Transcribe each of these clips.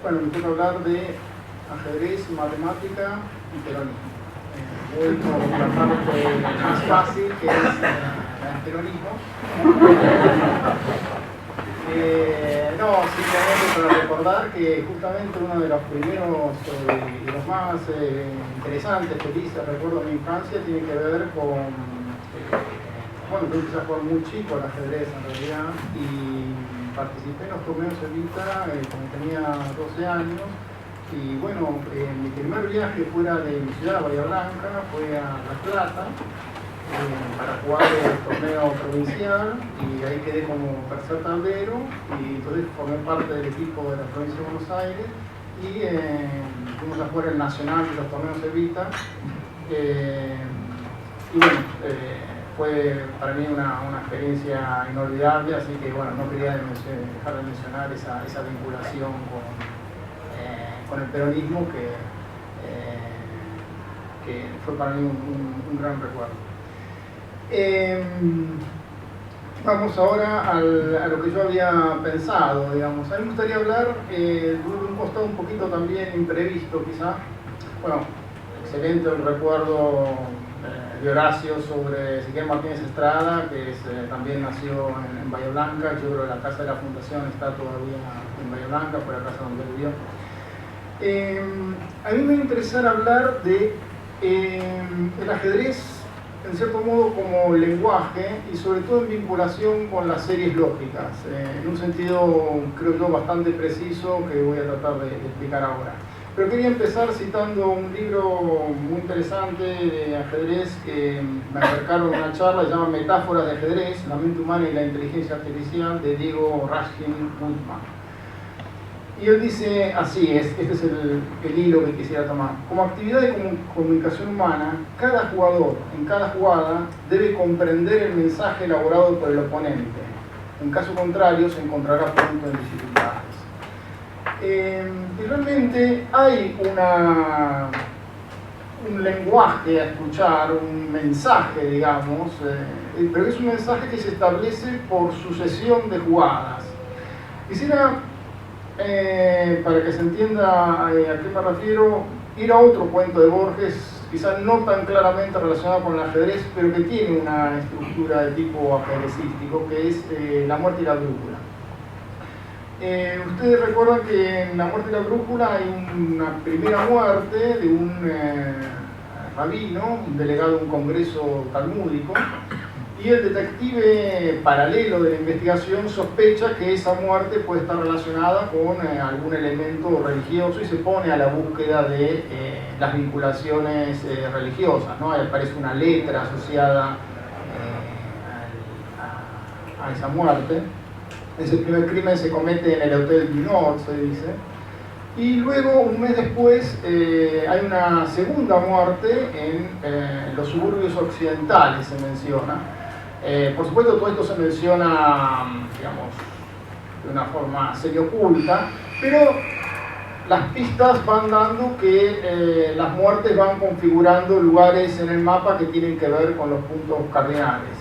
Bueno, me toca hablar de ajedrez, matemática y peronismo. Voy por la parte más fácil, que es el peronismo. No, simplemente para recordar que justamente uno de los primeros y los más interesantes, felices recuerdos de mi infancia tiene que ver con, bueno, yo empecé a jugar muy chico al ajedrez en realidad y participé en los torneos Evita cuando tenía 12 años. Y bueno, mi primer viaje fuera de mi ciudad, Bahía Blanca, fue a La Plata para jugar el torneo provincial y ahí quedé como tercer tablero y entonces formé parte del equipo de la provincia de Buenos Aires y fuimos a jugar el nacional de los torneos Evita y bueno, fue para mí una experiencia inolvidable, así que bueno, no quería dejar de mencionar esa vinculación con el peronismo que fue para mí un gran recuerdo. Vamos ahora a lo que yo había pensado, digamos. A mí me gustaría hablar de un costado un poquito también imprevisto, quizá. Bueno, excelente el recuerdo de Horacio sobre Ezequiel Martínez Estrada, que también nació en Bahía Blanca. Yo creo que la casa de la fundación está todavía en Bahía Blanca, fue la casa donde vivió. A mí me va a interesar hablar de el ajedrez en cierto modo como lenguaje y sobre todo en vinculación con las series lógicas, en un sentido creo yo bastante preciso que voy a tratar de explicar ahora. Pero quería empezar citando un libro muy interesante de ajedrez que me acercaron en una charla, se llama Metáforas de ajedrez, la mente humana y la inteligencia artificial, de Diego Raskin Gutman. Y él dice así, este es el hilo que quisiera tomar. Como actividad de comunicación humana, cada jugador, en cada jugada, debe comprender el mensaje elaborado por el oponente. En caso contrario, se encontrará pronto en dificultades. Y realmente hay un lenguaje a escuchar, un mensaje, digamos, pero es un mensaje que se establece por sucesión de jugadas. Quisiera, para que se entienda a qué me refiero, ir a otro cuento de Borges, quizás no tan claramente relacionado con el ajedrez, pero que tiene una estructura de tipo ajedrecístico, que es La muerte y la brújula. Ustedes recuerdan que en La muerte y la brújula hay una primera muerte de un rabino, un delegado de un congreso talmúdico, y el detective paralelo de la investigación sospecha que esa muerte puede estar relacionada con algún elemento religioso y se pone a la búsqueda de las vinculaciones religiosas, ¿no? Ahí aparece una letra asociada a esa muerte. Ese primer crimen se comete en el Hotel du Nord, se dice. Y luego, un mes después, hay una segunda muerte en los suburbios occidentales, se menciona. Por supuesto, todo esto se menciona, digamos, de una forma semioculta, pero las pistas van dando que las muertes van configurando lugares en el mapa que tienen que ver con los puntos cardinales.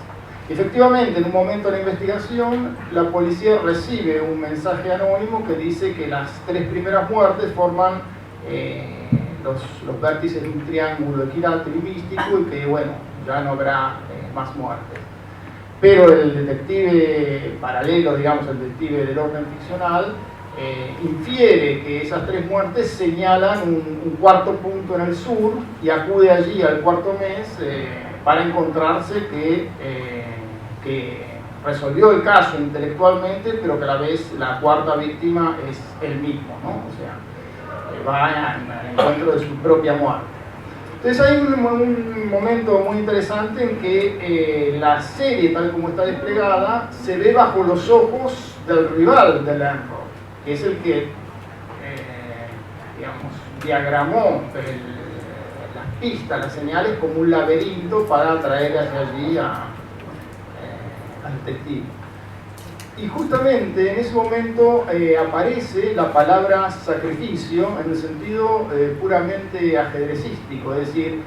Efectivamente, en un momento de la investigación, la policía recibe un mensaje anónimo que dice que las tres primeras muertes forman los vértices de un triángulo equilátero y místico y que, bueno, ya no habrá más muertes. Pero el detective paralelo, digamos, el detective del orden ficcional, infiere que esas tres muertes señalan un cuarto punto en el sur y acude allí al cuarto mes para encontrarse que resolvió el caso intelectualmente, pero que a la vez la cuarta víctima es él mismo, ¿no? O sea, va al encuentro de su propia muerte. Entonces hay un momento muy interesante en que la serie, tal como está desplegada, se ve bajo los ojos del rival de Lanford, que es el que, digamos, diagramó las pistas, las señales como un laberinto para atraer hacia allí al detective. Y justamente en ese momento aparece la palabra sacrificio en el sentido puramente ajedrecístico, es decir,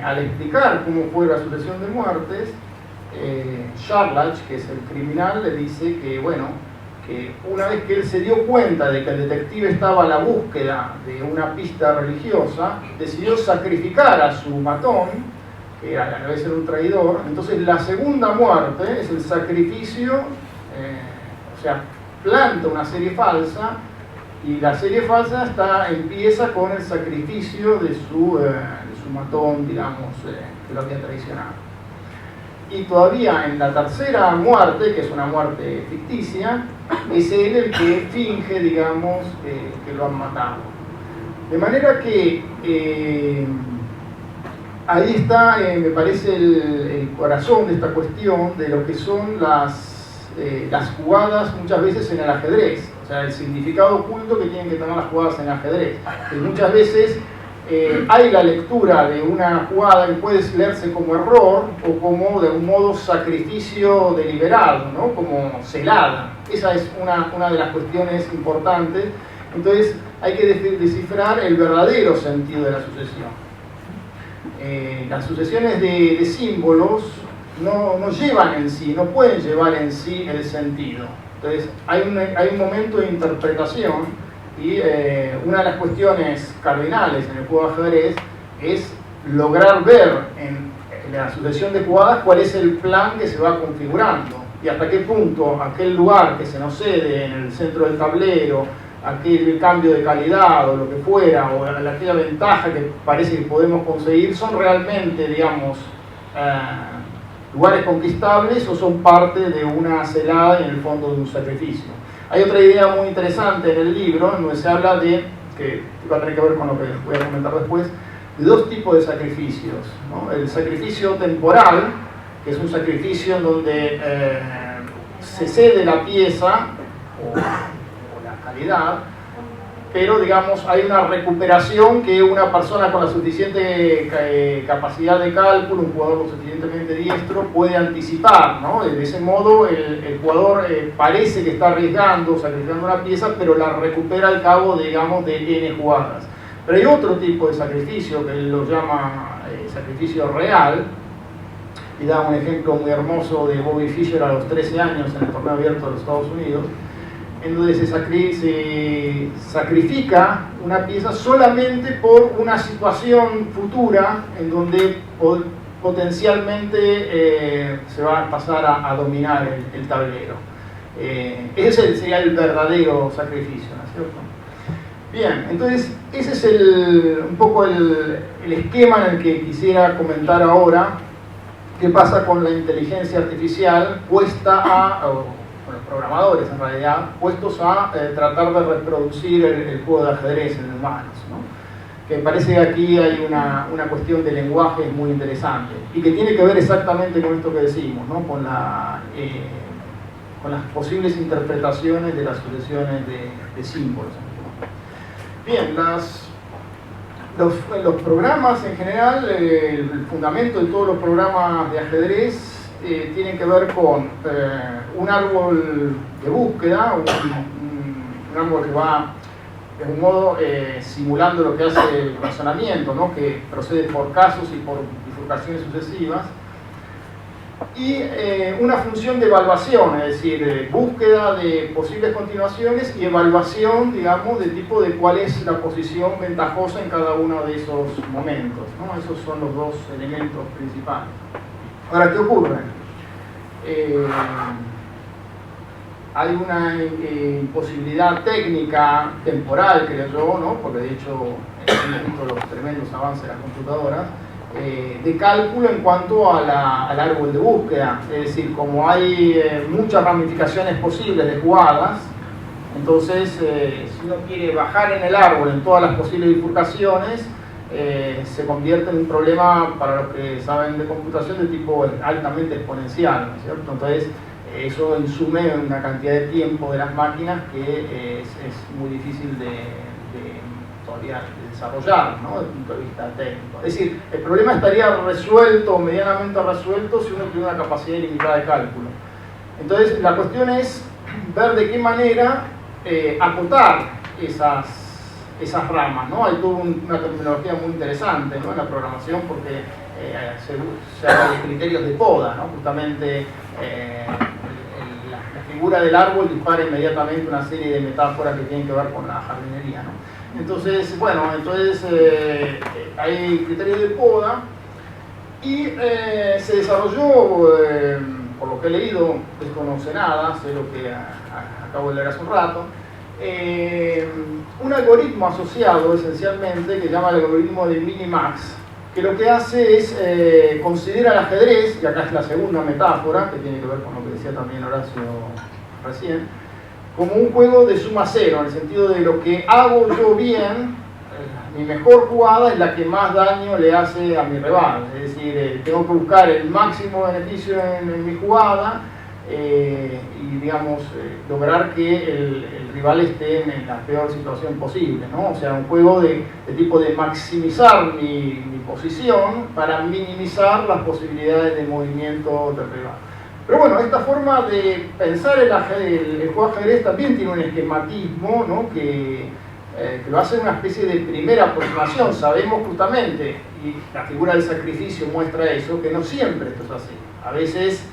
al explicar cómo fue la sucesión de muertes, Charlach, que es el criminal, le dice que, bueno, que una vez que él se dio cuenta de que el detective estaba a la búsqueda de una pista religiosa, decidió sacrificar a su matón, que a la vez era un traidor. Entonces la segunda muerte es el sacrificio, o sea, planta una serie falsa, y la serie falsa empieza con el sacrificio de su matón, digamos, que lo había traicionado. Y todavía en la tercera muerte, que es una muerte ficticia, es él el que finge, digamos, que lo han matado. De manera que ahí está, me parece, el corazón de esta cuestión de lo que son las jugadas muchas veces en el ajedrez. O sea, el significado oculto que tienen que tener las jugadas en el ajedrez. Que muchas veces hay la lectura de una jugada que puede leerse como error o como de un modo sacrificio deliberado, ¿no? Como celada. Esa es una de las cuestiones importantes. Entonces hay que descifrar el verdadero sentido de la sucesión. Las sucesiones de símbolos no llevan en sí, no pueden llevar en sí el sentido. Entonces hay un momento de interpretación. Y una de las cuestiones cardinales en el juego de ajedrez es lograr ver en la sucesión de jugadas cuál es el plan que se va configurando y hasta qué punto aquel lugar que se nos cede en el centro del tablero, aquel cambio de calidad o lo que fuera, o aquella ventaja que parece que podemos conseguir, son realmente, digamos, lugares conquistables o son parte de una celada y en el fondo de un sacrificio. Hay otra idea muy interesante en el libro, en donde se habla de, que va a tener que ver con lo que voy a comentar después, de dos tipos de sacrificios, ¿no? El sacrificio temporal, que es un sacrificio en donde se cede la pieza o la calidad, pero digamos hay una recuperación que una persona con la suficiente capacidad de cálculo, un jugador lo suficientemente diestro, puede anticipar, ¿no? De ese modo el jugador parece que está arriesgando, sacrificando una pieza, pero la recupera al cabo, digamos, de N jugadas. Pero hay otro tipo de sacrificio que él lo llama sacrificio real, y da un ejemplo muy hermoso de Bobby Fischer a los 13 años en el torneo abierto de los Estados Unidos, en donde se sacrifica una pieza solamente por una situación futura en donde potencialmente se va a pasar a dominar el tablero. Ese sería el verdadero sacrificio, ¿no es cierto? Bien, entonces ese es un poco el esquema en el que quisiera comentar ahora qué pasa con la inteligencia artificial puesta con los programadores en realidad, puestos a tratar de reproducir el juego de ajedrez en humanos, ¿no? Que parece que aquí hay una cuestión de lenguaje muy interesante y que tiene que ver exactamente con esto que decimos, ¿no? Con las posibles interpretaciones de las sucesiones de símbolos. Bien, los programas en general, el fundamento de todos los programas de ajedrez tienen que ver con un árbol de búsqueda, un árbol que va de un modo simulando lo que hace el razonamiento, ¿no? Que procede por casos y por bifurcaciones sucesivas, y una función de evaluación, es decir, búsqueda de posibles continuaciones y evaluación, digamos, de tipo de cuál es la posición ventajosa en cada uno de esos momentos, ¿no? Esos son los dos elementos principales. Ahora, ¿qué ocurre? Hay una imposibilidad técnica temporal, creo yo, ¿no? Porque de hecho hemos visto los tremendos avances de las computadoras, de cálculo en cuanto al árbol de búsqueda. Es decir, como hay muchas ramificaciones posibles de jugadas, entonces si uno quiere bajar en el árbol en todas las posibles bifurcaciones, se convierte en un problema, para los que saben de computación, de tipo altamente exponencial, ¿no es cierto? Entonces eso insume una cantidad de tiempo de las máquinas que es muy difícil todavía de desarrollar, ¿no? Desde el punto de vista técnico. Es decir, el problema estaría resuelto, medianamente resuelto, si uno tiene una capacidad ilimitada de cálculo. Entonces la cuestión es ver de qué manera acotar esas ramas, ¿no? Hay toda una terminología muy interesante, ¿no? En la programación, porque se habla de criterios de poda, ¿no? Justamente las figura del árbol dispara inmediatamente una serie de metáforas que tienen que ver con la jardinería, ¿no? Entonces, bueno, hay criterios de poda y se desarrolló, por lo que he leído, desconoce nada, sé lo que acabo de leer hace un rato, un algoritmo asociado esencialmente que se llama el algoritmo de Minimax, que lo que hace es considera el ajedrez, y acá es la segunda metáfora, que tiene que ver con lo que decía también Horacio recién, como un juego de suma cero, en el sentido de lo que hago yo bien, mi mejor jugada es la que más daño le hace a mi rival, es decir, tengo que buscar el máximo beneficio en mi jugada, y digamos, lograr que el rival esté en la peor situación posible, ¿no? O sea, un juego de tipo de maximizar mi posición para minimizar las posibilidades de movimiento del rival. Pero bueno, esta forma de pensar el juego de ajedrez también tiene un esquematismo, ¿no? que lo hace una especie de primera aproximación. Sabemos justamente, y la figura del sacrificio muestra eso, que no siempre esto es así. A veces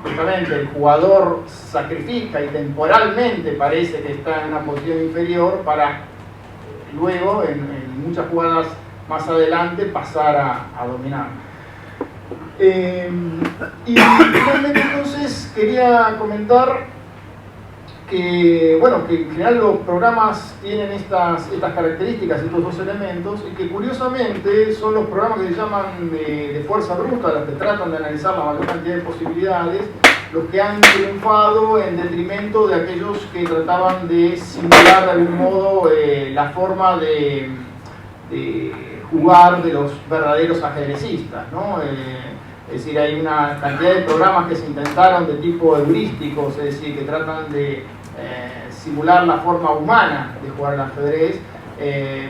justamente el jugador sacrifica y temporalmente parece que está en una posición inferior para luego, en muchas jugadas más adelante, pasar a dominar. Y finalmente entonces quería comentar que, bueno, que en general los programas tienen estas características, estos dos elementos, y que curiosamente son los programas que se llaman de fuerza bruta, los que tratan de analizar la mayor cantidad de posibilidades, los que han triunfado en detrimento de aquellos que trataban de simular de algún modo la forma de jugar de los verdaderos ajedrecistas, ¿no? Es decir, hay una cantidad de programas que se intentaron de tipo heurísticos, es decir, que tratan de simular la forma humana de jugar al ajedrez,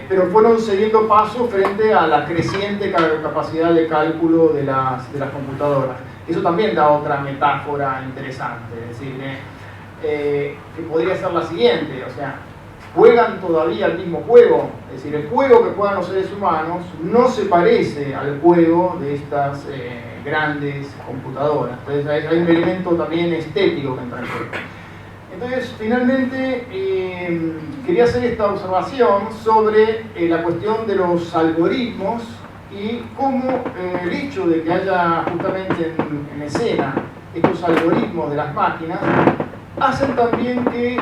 pero fueron cediendo paso frente a la creciente capacidad de cálculo de las computadoras. Eso también da otra metáfora interesante, es decir, que podría ser la siguiente, o sea, juegan todavía el mismo juego, es decir, el juego que juegan los seres humanos no se parece al juego de estas grandes computadoras. Entonces hay un elemento también estético que entra en juego. Entonces, finalmente, quería hacer esta observación sobre la cuestión de los algoritmos y cómo el hecho de que haya justamente en escena estos algoritmos de las máquinas hacen también que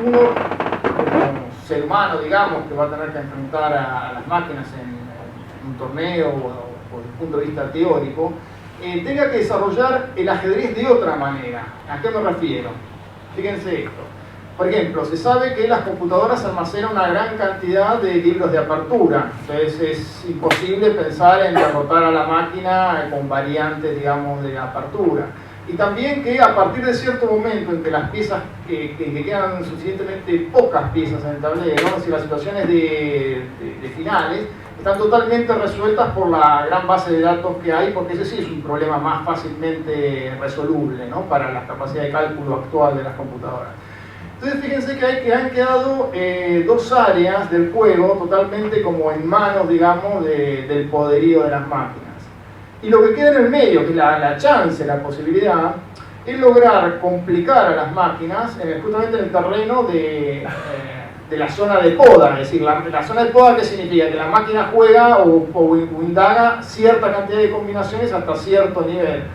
uno, como ser humano, digamos, que va a tener que enfrentar a las máquinas en un torneo o desde el punto de vista teórico, tenga que desarrollar el ajedrez de otra manera. ¿A qué me refiero? Fíjense esto. Por ejemplo, se sabe que las computadoras almacenan una gran cantidad de libros de apertura. Entonces es imposible pensar en derrotar a la máquina con variantes, digamos, de apertura. Y también que a partir de cierto momento en que las piezas, que quedan suficientemente pocas piezas en el tablero, es decir, las situaciones de finales, están totalmente resueltas por la gran base de datos que hay, porque ese sí es un problema más fácilmente resoluble, ¿no? Para la capacidad de cálculo actual de las computadoras. Entonces fíjense que han quedado dos áreas del juego totalmente como en manos, digamos, del poderío de las máquinas. Y lo que queda en el medio, que es la chance, la posibilidad, es lograr complicar a las máquinas justamente en el terreno de la zona de poda. Es decir, la zona de poda, ¿qué significa? Que la máquina juega o indaga cierta cantidad de combinaciones hasta cierto nivel.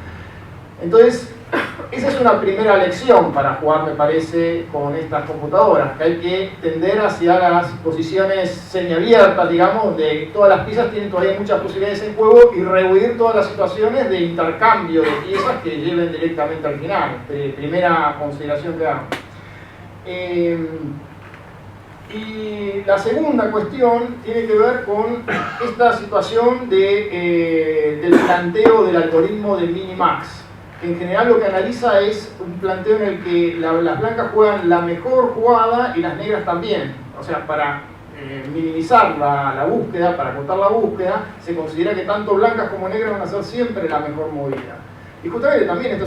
Entonces, esa es una primera lección para jugar, me parece, con estas computadoras, que hay que tender hacia las posiciones semiabiertas, digamos, donde todas las piezas tienen todavía muchas posibilidades en juego, y rehuir todas las situaciones de intercambio de piezas que lleven directamente al final. Primera consideración que hago. Y la segunda cuestión tiene que ver con esta situación del planteo del algoritmo de Minimax. En general lo que analiza es un planteo en el que las blancas juegan la mejor jugada y las negras también. O sea, para minimizar la búsqueda, para cortar la búsqueda, se considera que tanto blancas como negras van a hacer siempre la mejor movida. Y justamente también esta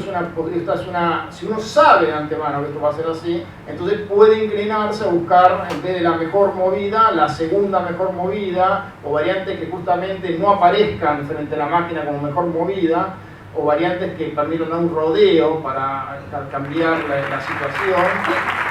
es una, si uno sabe de antemano que esto va a ser así, entonces puede inclinarse a buscar, en vez de la mejor movida, la segunda mejor movida, o variantes que justamente no aparezcan frente a la máquina como mejor movida, o variantes que permitieron dar un rodeo para cambiar la situación.